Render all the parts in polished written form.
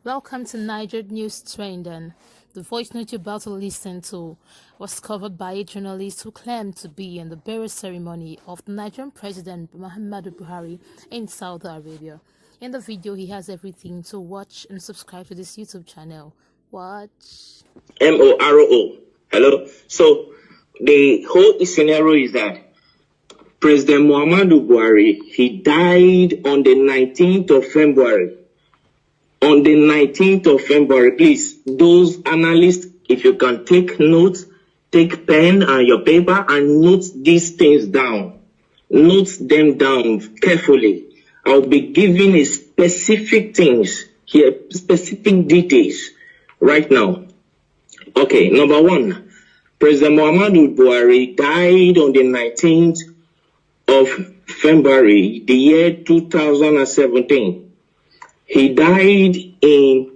Welcome to Niger News Trending. The voice note you're about to listen to was covered by a journalist who claimed to be in the burial ceremony of the Nigerian President Muhammadu Buhari in Saudi Arabia. In the video, he has everything, so watch and subscribe to this YouTube channel. Watch. MORO. Hello. So the whole scenario is that President Muhammadu Buhari, he died on the 19th of February. On the 19th of February, please, those analysts, if you can take notes, take pen and your paper and note these things down. Note them down carefully. I'll be giving a specific things here, specific details right now. Okay, number one, President Muhammadu Buhari died on the 19th of February, the year 2017. He died in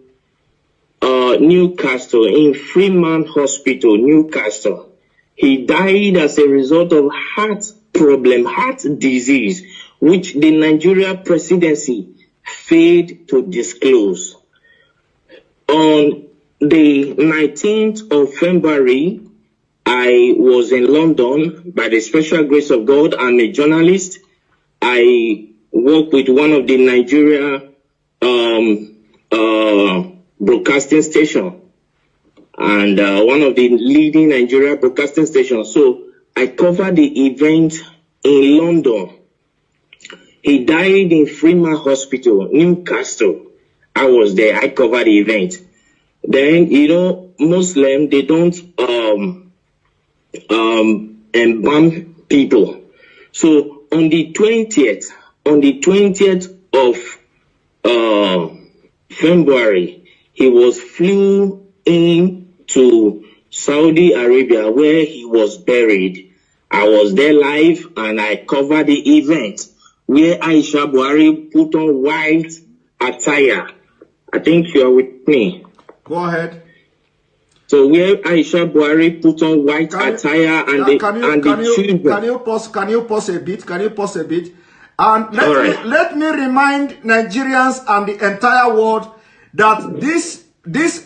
Newcastle, in Freeman Hospital, Newcastle. He died as a result of heart problem, heart disease, which the Nigeria presidency failed to disclose. On the 19th of February, I was in London by the special grace of God. I'm a journalist. I work with one of the Nigeria broadcasting station and one of the leading Nigeria broadcasting stations. So I covered the event in London. He died in Freeman Hospital, Newcastle. I was there. I covered the event. Then, you know, Muslim, they don't embalm people. So on the 20th of February, he was flew in to Saudi Arabia where he was buried. I was there live and I covered the event where Aisha Buhari put on white attire. I think you are with me. Go ahead. So where Aisha Buhari put on white attire and the children. Can you pause a bit? And let me remind Nigerians and the entire world that this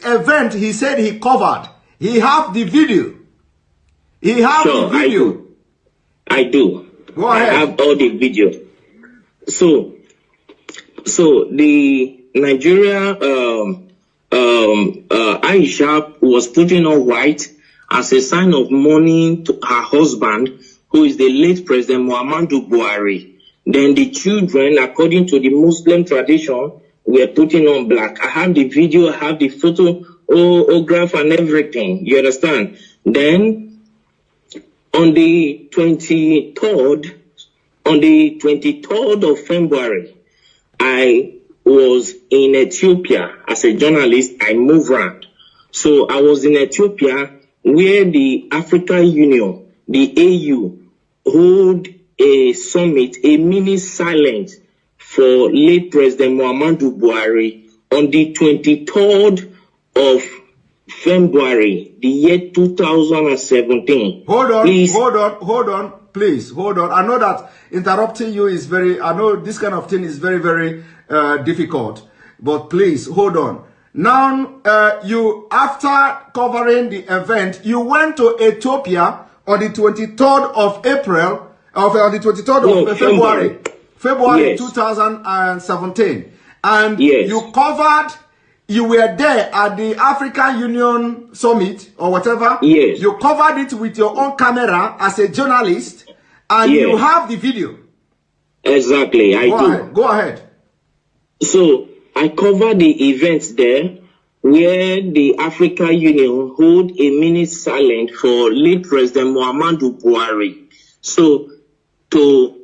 event he said he covered. He have the video. He have the video. I do. Go ahead. I have all the video. So the Nigeria Aisha was putting on white as a sign of mourning to her husband, who is the late President Muhammadu Buhari. Then the children, according to the Muslim tradition, were putting on black. I have the video, I have the photograph and everything. You understand? Then on the 23rd of February, I was in Ethiopia as a journalist. I moved around. So I was in Ethiopia where the African Union, the AU, hold a summit, a mini silence for late President Muhammadu Buhari on the 23rd of February, the year 2017. Hold on, please, hold on. I know that interrupting you is I know this kind of thing is very, very difficult, but please, hold on. Now, you, after covering the event, you went to Ethiopia on the 23rd of April, on the 23rd of February yes. 2017. And yes. You were there at the African Union Summit or whatever. Yes. You covered it with your own camera as a journalist, and yes. You have the video. Exactly, I do. Go ahead. So I covered the events there where the African Union hold a minute silent for late President Muhammadu Buhari. So to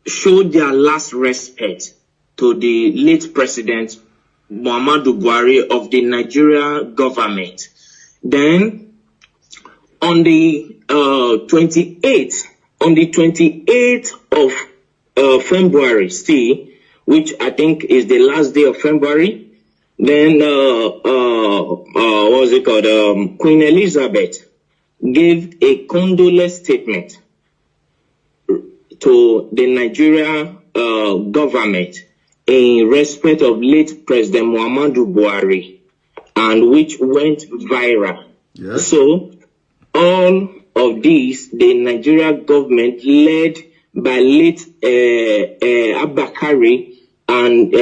show their last respect to the late President Muhammadu Buhari of the Nigeria government. Then on the 28th of February, still, which I think is the last day of February, then Queen Elizabeth gave a condolence statement to the Nigeria government in respect of late President Muhammadu Buhari, and which went viral. Yes. So all of these, the Nigerian government led by late Abakari and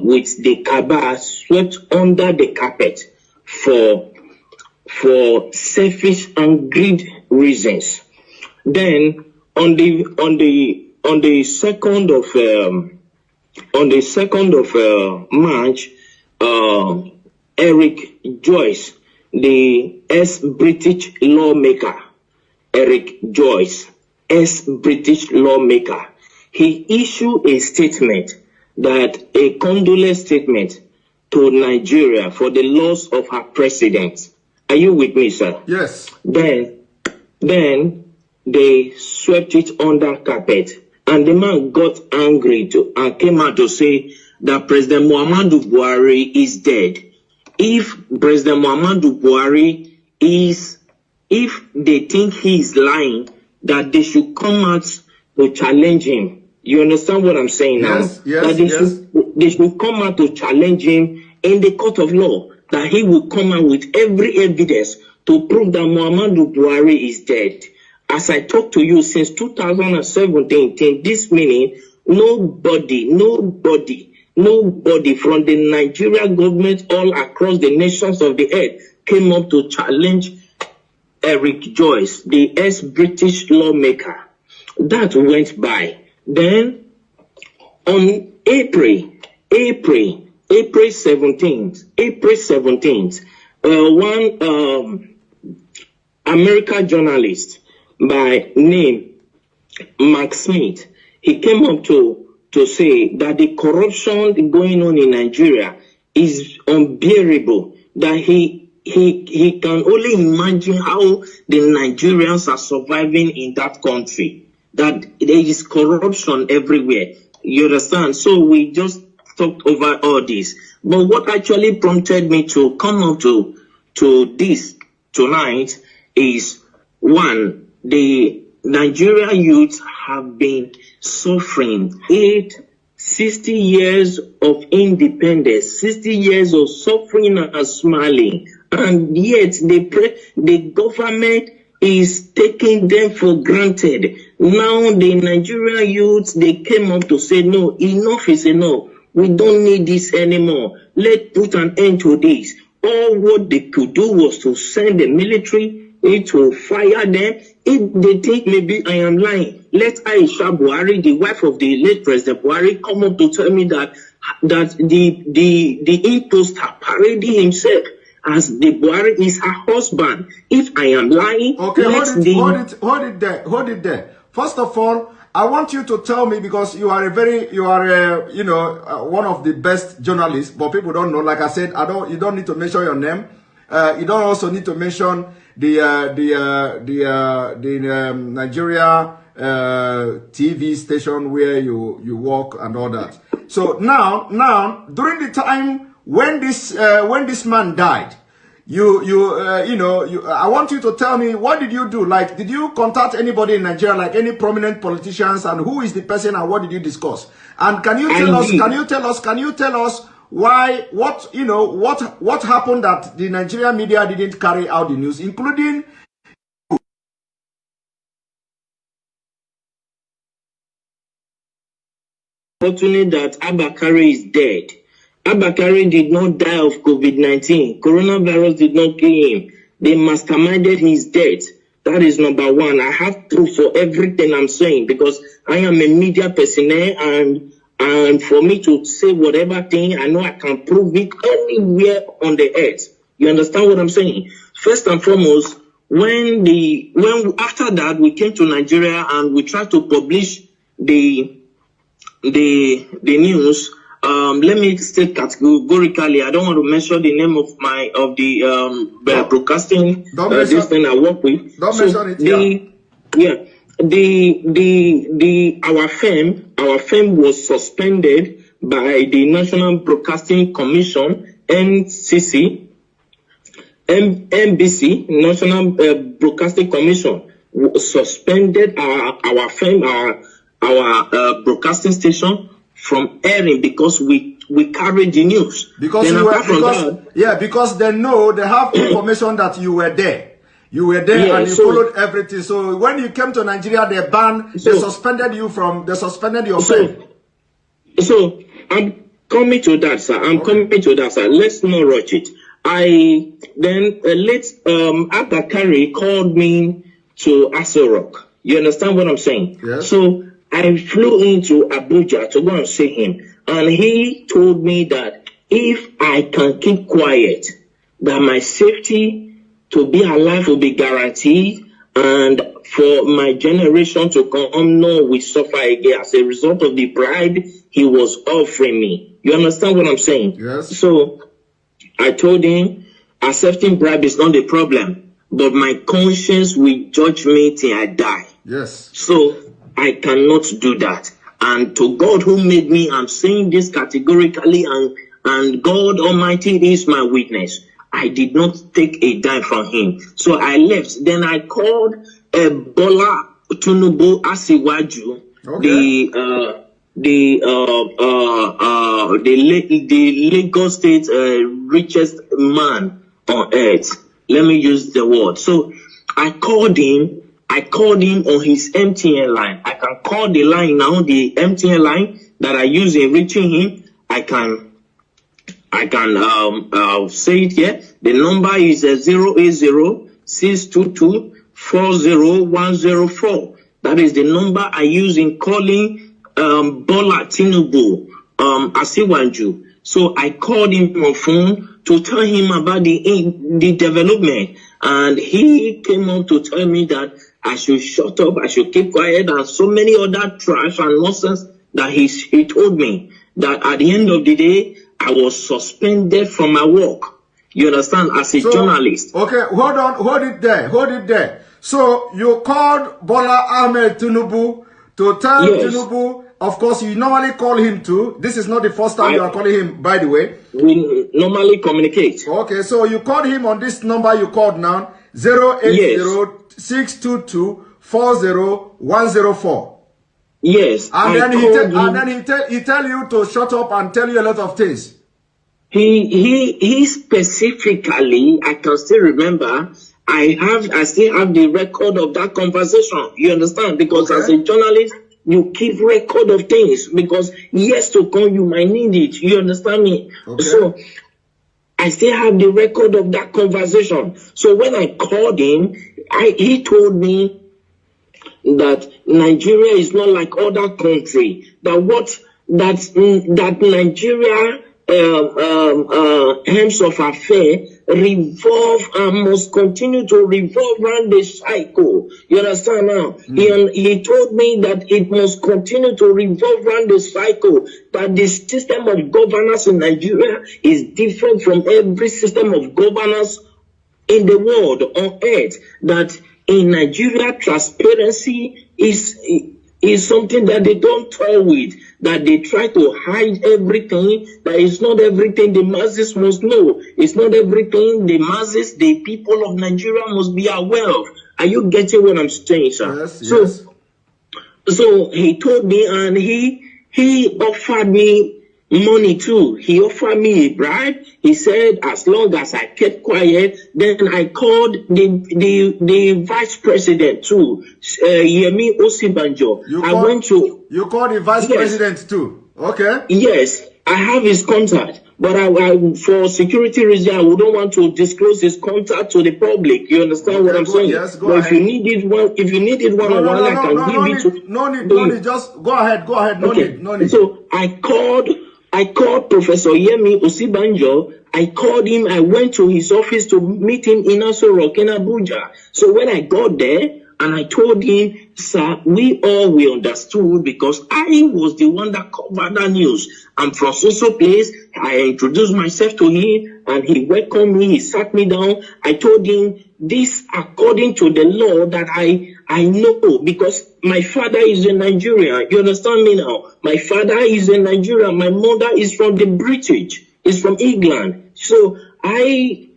with the Kaaba swept under the carpet for selfish and greed reasons. Then on the 2nd of March, Eric Joyce, the ex-British lawmaker, ex-British lawmaker, he issued a statement, a condolence statement to Nigeria for the loss of her president. Are you with me, sir? Yes. Then they swept it under carpet, and the man got angry and came out to say that President Muhammadu Buhari is dead. If President Muhammadu Buhari if they think he is lying, that they should come out to challenge him. You understand what I'm saying now? Yes, They should come out to challenge him in the court of law, that he will come out with every evidence to prove that Muhammadu Buhari is dead. As I talk to you since 2017, till this minute, nobody from the Nigerian government all across the nations of the earth came up to challenge Eric Joyce, the ex-British lawmaker. That went by. Then on April 17th, one American journalist by name Mark Smith, he came up to say that the corruption going on in Nigeria is unbearable, that he can only imagine how the Nigerians are surviving in that country, that there is corruption everywhere. You understand? So we just talked over all this. But what actually prompted me to come up to this tonight is, one, the Nigerian youth have been suffering 60 years of independence, 60 years of suffering and smiling, and yet the government is taking them for granted. Now the Nigerian youth, they came up to say, no, enough is enough. We don't need this anymore. Let's put an end to this. All what they could do was to send the military to fire them. If they think maybe I am lying, let Aisha Buhari, the wife of the late President Buhari, come up to tell me that the imposter parading himself as the Buhari is her husband. If I am lying, okay, hold it there. First of all, I want you to tell me, because you are one of the best journalists, but people don't know. Like I said, you don't need to mention your name. You don't also need to mention the Nigeria TV station where you work and all that. So now during the time when this man died, I want you to tell me, what did you do? Like, did you contact anybody in Nigeria, like any prominent politicians, and who is the person and what did you discuss? And can you tell us why, what happened that the Nigerian media didn't carry out the news, including fortunate that Abakari is dead. Abakari did not die of COVID-19. Coronavirus did not kill him. They masterminded his death. That is number one. I have proof for everything I'm saying, because I am a media personnel, and for me to say whatever thing, I know I can prove it anywhere on the earth. You understand what I'm saying? First and foremost, when after that we came to Nigeria and we tried to publish the news. Let me state categorically, I don't want to mention the name of the broadcasting this thing I work with. Don't mention it. Our firm was suspended by the National Broadcasting Commission, NCC, NBC, National Broadcasting Commission, suspended our firm, our broadcasting station from airing because we carried the news. Because then you were, apart from that, because they know, they have information that you were there. You were there, yeah, and you followed everything. So when you came to Nigeria, they suspended you from, they suspended your pay. So I'm coming to that, sir. Coming to that, sir. Let's not rush it. Abakari called me to Aso Rock. You understand what I'm saying? Yes. So I flew into Abuja to go and see him, and he told me that if I can keep quiet, that my safety to be alive will be guaranteed, and for my generation to come, no, we suffer again as a result of the bribe he was offering me. You understand what I'm saying? Yes. So I told him accepting bribe is not the problem, but my conscience will judge me till I die. Yes. So I cannot do that. And to God who made me, I'm saying this categorically, and God Almighty is my witness. I did not take a dime from him. So I left. Then I called Bola Tinubu Asiwaju, the Lagos State richest man on earth. Let me use the word. So I called him on his MTN line. I can call the line now, the MTN line that I use in reaching him. I can say it here. The number is 080-622-40104. That is the number I use in calling Bola Tinubu Asiwaju. So I called him on phone to tell him about the development, and he came up to tell me that I should shut up, I should keep quiet, and so many other trash and nonsense that he told me that at the end of the day I was suspended from my work. You understand? As a journalist. Okay, hold it there. So you called Bola Ahmed Tinubu to tell Tinubu, of course you normally call him too. This is not the first time you are calling him, by the way. We normally communicate. Okay, so you called him on this number you called now, 080-622-40104. Yes. And then he tell you to shut up and tell you a lot of things. He specifically, I can still remember, I still have the record of that conversation. You understand? Because as a journalist, you keep record of things, because years to come you might need it. You understand me? Okay. So I still have the record of that conversation. So when I called him, he told me that Nigeria is not like other countries. That Nigeria hymns of affair revolve and must continue to revolve around the cycle. You understand now? He told me that it must continue to revolve around the cycle, that the system of governance in Nigeria is different from every system of governance in the world, on earth, that in Nigeria transparency is something that they don't toy with, that they try to hide everything, that it's not everything the masses must know. It's not everything the masses, the people of Nigeria must be aware of. Are you getting what I'm saying, sir? Yes, yes. So he told me, and he offered me money too. He offered me a bribe. He said as long as I kept quiet, then I called the vice president too, Yemi Osibanjo. You called the vice president too. Okay. Yes, I have his contact, but I for security reasons I wouldn't want to disclose his contact to the public. You understand what I'm saying? Yes, go ahead. If you needed one, I can give it to. No need. Just go ahead. No need. So I called Professor Yemi Osibanjo. I called him. I went to his office to meet him in Aso Rock in Abuja. So when I got there, and I told him, sir, we understood, because I was the one that covered that news. I'm from so place. I introduced myself to him, and he welcomed me. He sat me down. I told him this according to the law that I know, because my father is in Nigeria. You understand me now? My father is in Nigeria. My mother is from the British. Is from England. So I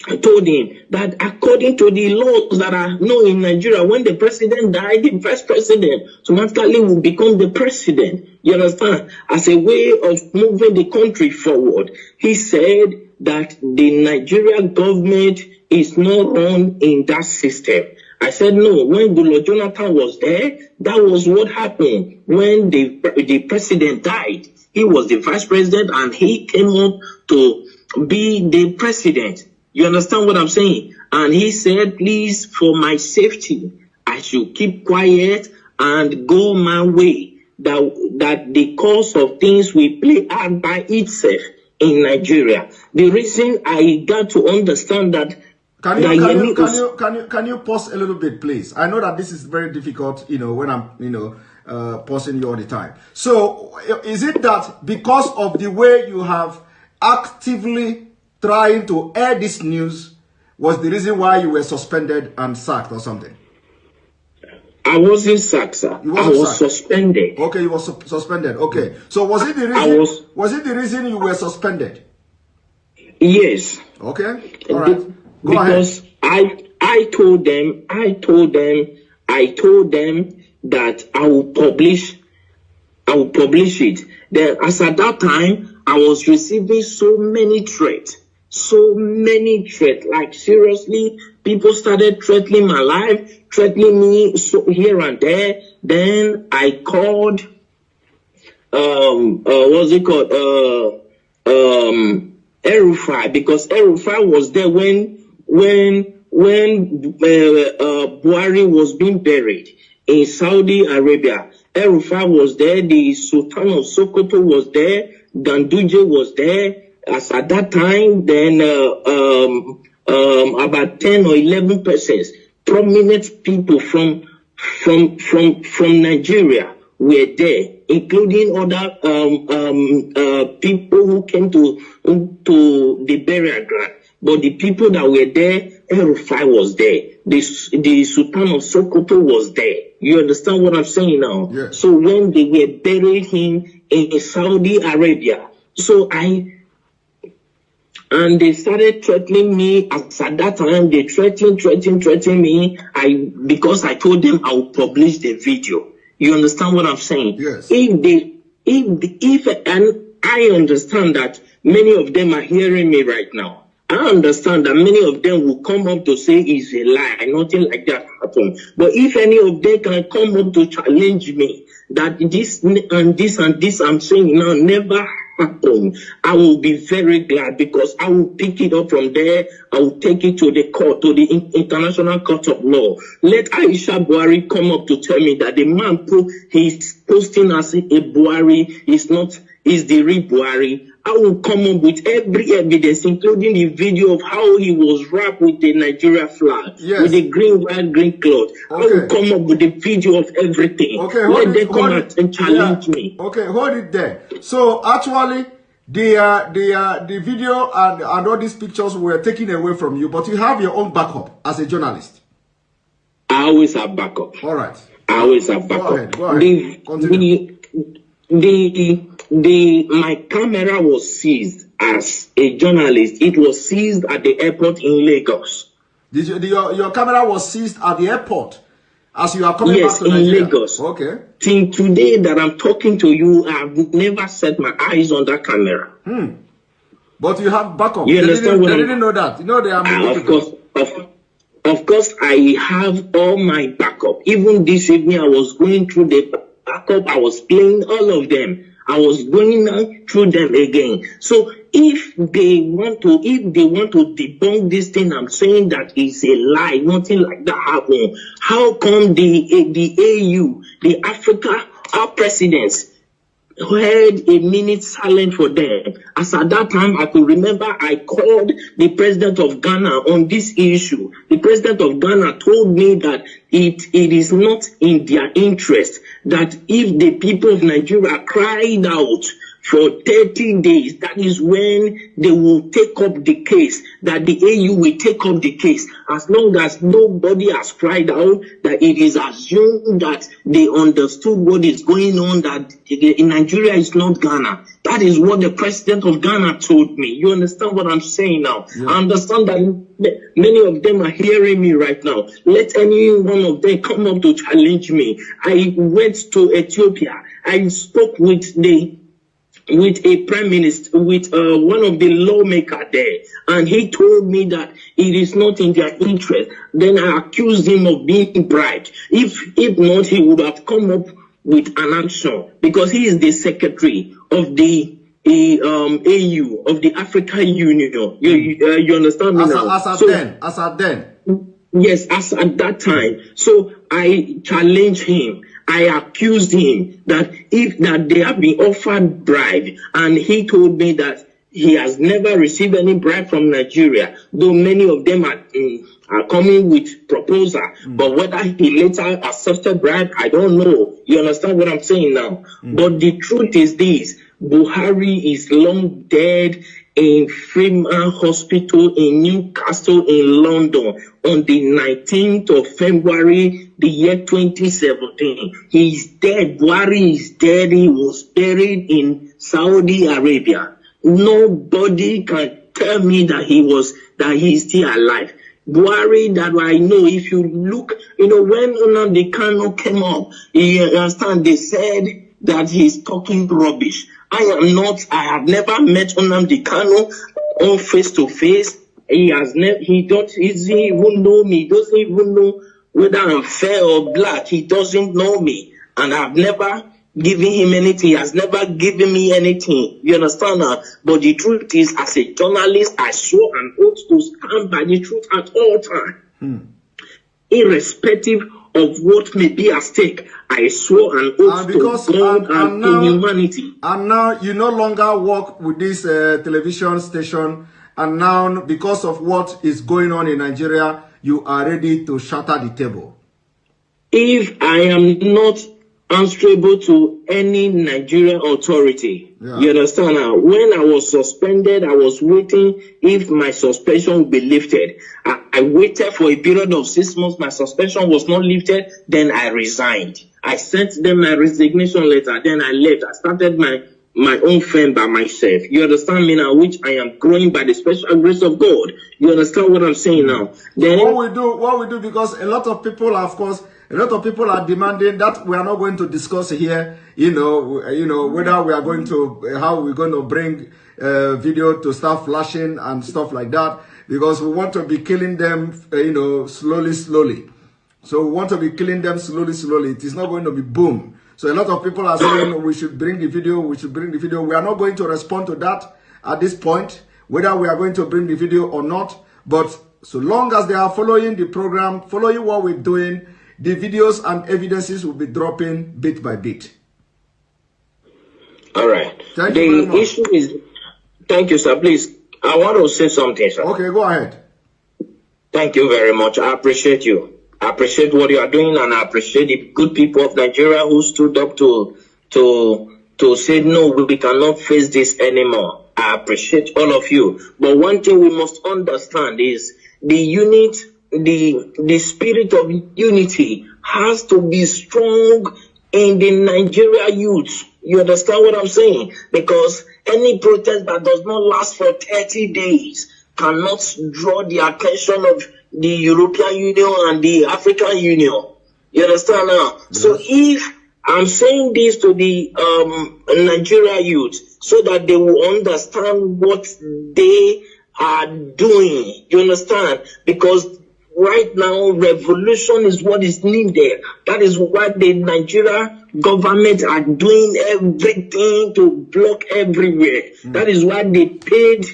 I told him that according to the laws that are known in Nigeria, when the president died, the vice president automatically will become the president. You understand? As a way of moving the country forward. He said that the Nigerian government is not run in that system. I said, no, when Goodluck Jonathan was there, that was what happened. When the president died, he was the vice president and he came up to be the president. You understand what I'm saying? And he said, please, for my safety, I should keep quiet and go my way. That the course of things will play out by itself in Nigeria. The reason I got to understand that. Can you pause a little bit, please? I know that this is very difficult, when I'm, pausing you all the time. So, is it that because of the way you have actively trying to air this news was the reason why you were suspended and sacked or something? I wasn't sacked, sir. I was suspended. Okay, you were suspended. Okay. So was it the reason? Was it the reason you were suspended? Yes. Okay. All right. Go because ahead. I told them that I will publish it. Then, as at that time, I was receiving so many threats. Like seriously, people started threatening my life, threatening me here and there. Then I called, El-Rufai, because El-Rufai was there when Buhari was being buried in Saudi Arabia. El-Rufai was there, the Sultan of Sokoto was there, Ganduje was there. As at that time, then about 10 or 11 persons, prominent people from Nigeria were there, including other people who came to the burial ground. But the people that were there, El-Rufai was there. The Sultan of Sokoto was there. You understand what I'm saying now? Yes. So when they were buried him in Saudi Arabia, and they started threatening me. As at that time, they threatened me. Because I told them I will publish the video. You understand what I'm saying? Yes. And I understand that many of them are hearing me right now. I understand that many of them will come up to say it's a lie, nothing like that happened. But if any of them can come up to challenge me that this and this and this I'm saying now never happened, I will be very glad, because I will pick it up from there. I will take it to the court, to the International Court of Law. Let Aisha Buhari come up to tell me that the man he's posting as a Buhari is the real Buhari. I will come up with every evidence, including the video of how he was wrapped with the Nigeria flag, yes, with the white, green cloth. Okay. I will come up with the video of everything. Okay, let them come out and challenge me. Okay, hold it there. So actually, the video and all these pictures were taken away from you, but you have your own backup as a journalist. I always have backup. All right. I always have backup. Go ahead. Continue. My camera was seized as a journalist. It was seized at the airport in Lagos. Your camera was seized at the airport as you are coming back to Nigeria? Yes, in Lagos. Okay. Till today that I'm talking to you, I've never set my eyes on that camera. But you have backup. You understand what they didn't know that. You know they are Of course, I have all my backup. Even this evening, I was going through the backup. I was playing all of them. I was going through them again. So if they want to debunk this thing, I'm saying that it's a lie. Nothing like that happened. How come the AU, the Africa, our presidents, had a minute silent for them? As at that time, I could remember I called the president of Ghana on this issue. The president of Ghana told me that it is not in their interest that if the people of Nigeria cried out for 30 days. That is when they will take up the case, that the AU will take up the case. As long as nobody has cried out, that it is assumed that they understood what is going on, that in Nigeria is not Ghana. That is what the president of Ghana told me. You understand what I'm saying now? Yeah. I understand that many of them are hearing me right now. Let any one of them come up to challenge me. I went to Ethiopia. I spoke with a prime minister, with one of the lawmakers there, and he told me that it is not in their interest. Then I accused him of being bribed. If not, he would have come up with an action, because he is the secretary of the AU, of the African Union. You understand me now? As at then. Yes, as at that time. So I challenged him. I accused him that they have been offered bribe, and he told me that he has never received any bribe from Nigeria, though many of them are coming with proposal. But whether he later accepted bribe, I don't know. You understand what I'm saying now? But the truth is this: Buhari is long dead in Freeman Hospital in Newcastle in London on the 19th of February, the year 2017. He's dead. Buhari is dead. He was buried in Saudi Arabia. Nobody can tell me that he's still alive. Buhari, that I know, if you look, when Nnamdi Kanu came up, you understand, they said that he's talking rubbish. I have never met Nnamdi Kanu on face to face. He doesn't even know me. He doesn't even know whether I'm fair or black. He doesn't know me. And I've never given him anything. He has never given me anything. You understand now? But the truth is, as a journalist, I swore an oath to stand by the truth at all times. Irrespective of what may be at stake, I swore an oath to God and to humanity. And now you no longer work with this television station, and now because of what is going on in Nigeria, you are ready to shatter the table. If I am not answerable to any Nigerian authority, you understand now? When I was suspended, I was waiting if my suspension would be lifted. I waited for a period of 6 months. My suspension was not lifted. Then I resigned. I sent them my resignation letter. Then I left. I started my own firm by myself. You understand me now? Which I am growing by the special grace of God. You understand what I'm saying now? Then what we do, because a lot of people, of course, a lot of people are demanding that we are not going to discuss here, whether we are going to, how we're going to bring video to start flashing and stuff like that, because we want to be killing them, slowly. So we want to be killing them slowly. It is not going to be boom. So a lot of people are saying we should bring the video, We are not going to respond to that at this point, whether we are going to bring the video or not. But so long as they are following the program, following what we're doing, the videos and evidences will be dropping bit by bit. All right. Thank you very much. The issue is, thank you, sir. Please, I want to say something, sir. Okay, go ahead. Thank you very much. I appreciate you. I appreciate what you are doing, and I appreciate the good people of Nigeria who stood up to say, no, we cannot face this anymore. I appreciate all of you. But one thing we must understand is the spirit of unity has to be strong in the Nigeria youth. You understand what I'm saying? Because any protest that does not last for 30 days cannot draw the attention of the European Union and the African Union. You understand now? Yes. So if I'm saying this to the Nigeria youth so that they will understand what they are doing. You understand? Because right now, revolution is what is needed. That is why the Nigeria government are doing everything to block everywhere. That is why they paid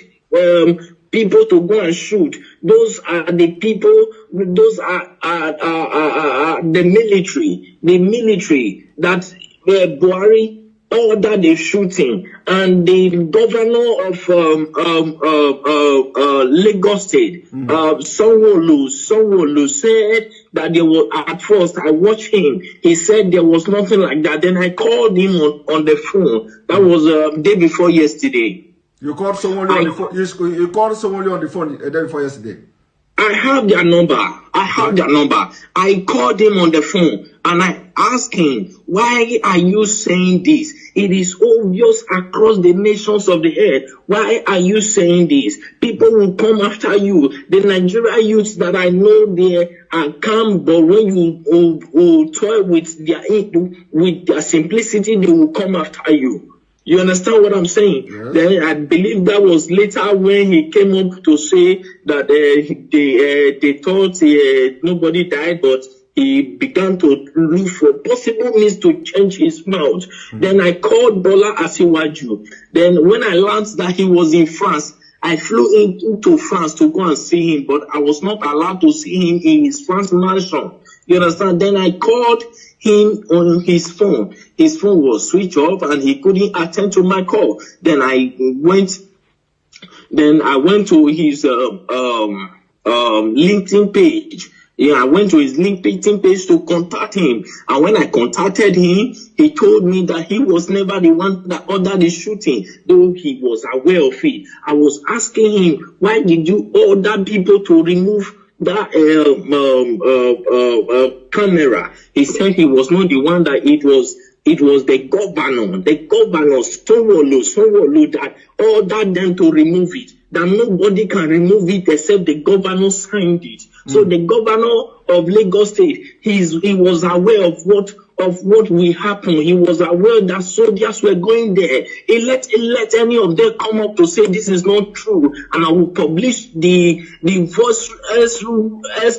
people to go and shoot. Those are the people, those are the military that Buhari ordered the shooting, and the governor of Lagos State, Sanwo-Olu said that there was, at first I watched him, he said there was nothing like that. Then I called him on the phone. That was day before yesterday. You called someone on the phone. You called someone on the phone the day before yesterday. I have their number. I called him on the phone and I asked him, why are you saying this? It is obvious across the nations of the earth. Why are you saying this? People will come after you. The Nigerian youths that I know there are calm, but when you toy with their simplicity, they will come after you. You understand what I'm saying? Yes. Then I believe that was later when he came up to say that they thought nobody died, but he began to look for possible means to change his mouth. Then I called Bola Asiwaju. Then when I learned that he was in France, I flew into France to go and see him, but I was not allowed to see him in his France mansion. You understand? Then I called him on his phone. His phone was switched off and he couldn't attend to my call. Then I went to his LinkedIn page. Yeah, I went to his LinkedIn page to contact him. And when I contacted him, he told me that he was never the one that ordered the shooting, though he was aware of it. I was asking him, why did you order people to remove that camera? He said he was not the one, that it was the governor Sanwo-Olu that ordered them to remove it. That nobody can remove it except the governor signed it. So the governor of Lagos State, he was aware of what will happen. He was aware that soldiers were going there. He let any of them come up to say this is not true, and I will publish the voice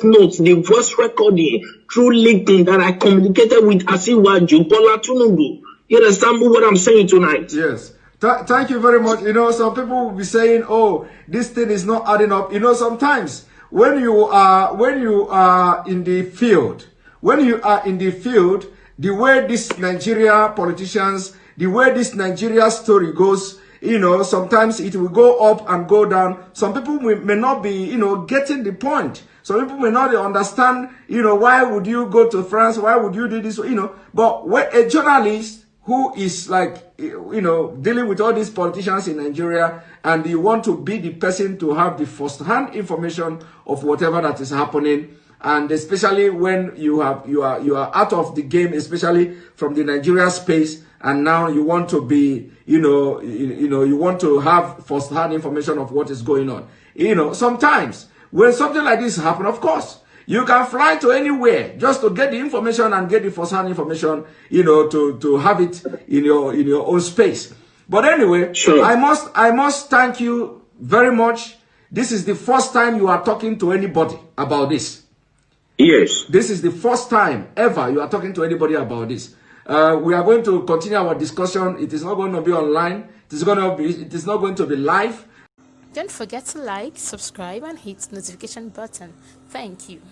notes, the voice recording through LinkedIn that I communicated with Asiwaju Bola Tinubu. You understand what I'm saying tonight? Yes. Thank you very much. You know, some people will be saying, "Oh, this thing is not adding up." You know, sometimes when you are in the field, the way this Nigeria politicians, the way this Nigeria story goes, you know, sometimes it will go up and go down. Some people may not be, you know, getting the point. Some people may not understand, you know, why would you go to France? Why would you do this? You know, but when a journalist who is like, you know, dealing with all these politicians in Nigeria, and you want to be the person to have the first-hand information of whatever that is happening, and especially when you are out of the game, especially from the Nigeria space, and now you want to be, you want to have first-hand information of what is going on. You know, sometimes when something like this happens, of course, you can fly to anywhere just to get the information and get the first-hand information, you know, to have it in your own space. But anyway, sure. I must thank you very much. This is the first time you are talking to anybody about this. Yes. This is the first time ever you are talking to anybody about this. We are going to continue our discussion. It is not going to be online. It is not going to be live. Don't forget to like, subscribe, and hit the notification button. Thank you.